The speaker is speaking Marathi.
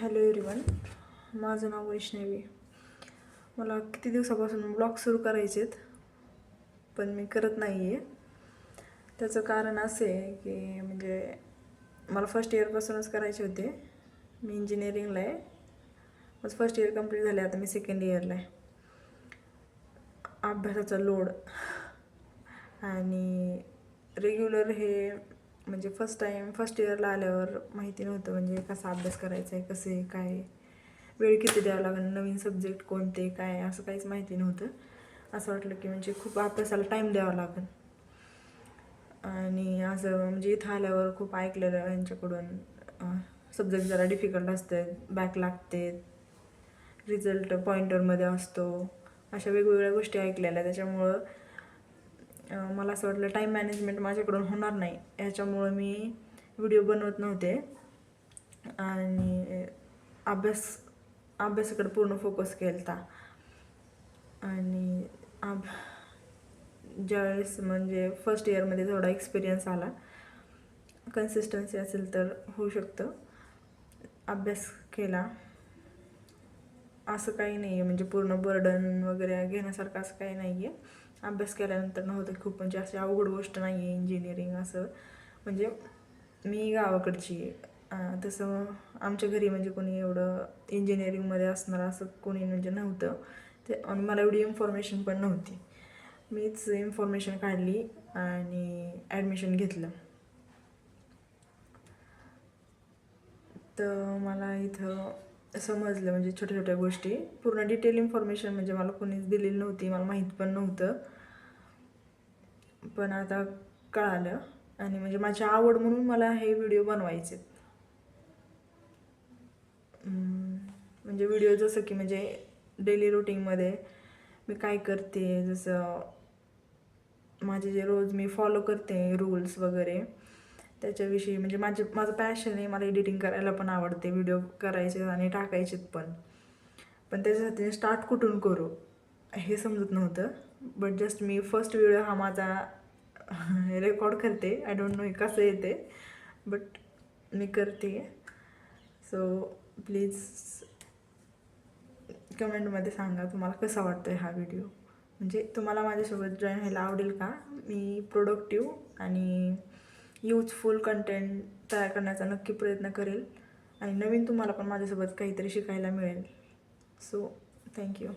हॅलो एव्हरीवन, माझं नाव वैष्णवी. मला किती दिवसापासून ब्लॉग सुरू करायचे आहेत, पण मी करत नाही आहे. त्याचं कारण असं आहे की म्हणजे मला फर्स्ट इयरपासूनच करायचे होते. मी इंजिनिअरिंगला आहे. माझं फर्स्ट इयर कंप्लीट झालं, आता मी सेकंड इयरला आहे. अभ्यासाचा लोड आणि रेग्युलर हे म्हणजे फर्स्ट इयरला आल्यावर माहिती नव्हतं म्हणजे कसा अभ्यास करायचा आहे, कसे काय, वेळ किती द्यावं लागेल, नवीन सब्जेक्ट कोणते काय, असं काहीच माहिती नव्हतं. असं वाटलं की म्हणजे खूप अभ्यासाला टाईम द्यावा लागेल. आणि असं म्हणजे इथं आल्यावर खूप ऐकलेलं यांच्याकडून सब्जेक्ट जरा डिफिकल्ट असते, बॅक लागते, रिझल्ट पॉइंटरमध्ये असतो, अशा वेगवेगळ्या गोष्टी ऐकलेल्या. त्याच्यामुळं मला असं वाटलं टाईम मॅनेजमेंट माझ्याकडून होणार नाही, ह्याच्यामुळं मी व्हिडिओ बनवत नव्हते आणि अभ्यासाकडे पूर्ण फोकस केला होता. आणि ज्यावेळेस म्हणजे फर्स्ट इयरमध्ये थोडा एक्सपिरियन्स आला, कन्सिस्टन्सी असेल तर होऊ शकतं. अभ्यास केला, असं काही नाही आहे म्हणजे पूर्ण बर्डन वगैरे घेण्यासारखं असं काही नाही आहे. अभ्यास केल्यानंतर नव्हतं खूप म्हणजे अशी अवघड गोष्ट नाही आहे इंजिनिअरिंग. असं म्हणजे मी गावाकडची आहे, तसं आमच्या घरी म्हणजे कोणी एवढं इंजिनिअरिंगमध्ये असणार असं कोणी म्हणजे नव्हतं ते, आणि मला एवढी इन्फॉर्मेशन पण नव्हती. मीच इन्फॉर्मेशन काढली आणि ॲडमिशन घेतलं. तर मला इथं समजलं म्हणजे छोट्या छोट्या गोष्टी, पूर्ण डिटेल इन्फॉर्मेशन म्हणजे मला कोणीच दिलेली नव्हती, मला माहीत पण नव्हतं, पण आता कळालं. आणि म्हणजे माझी आवड म्हणून मला हे व्हिडिओ बनवायचे. म्हणजे व्हिडिओ जसं की म्हणजे डेली रुटीनमध्ये मी काय करते, जसं माझे जे रोज मी फॉलो करते रूल्स वगैरे, त्याच्याविषयी म्हणजे माझं पॅशन आहे. मला एडिटिंग करायला पण आवडते, व्हिडिओ करायचे आणि टाकायचेत पण त्याच्यासाठी स्टार्ट कुठून करू हे समजत नव्हतं. But just me first video हा माझा रेकॉर्ड करते. आय डोंट नो कसं येते, बट मी करते. सो प्लीज कमेंटमध्ये सांगा तुम्हाला कसा वाटतो हा व्हिडिओ, म्हणजे तुम्हाला माझ्यासोबत जॉईन व्हायला आवडेल का. मी प्रोडक्टिव्ह आणि यूजफुल कंटेंट तयार करण्याचा नक्की प्रयत्न करेल आणि नवीन तुम्हाला पण माझ्यासोबत काहीतरी शिकायला मिळेल. So thank you.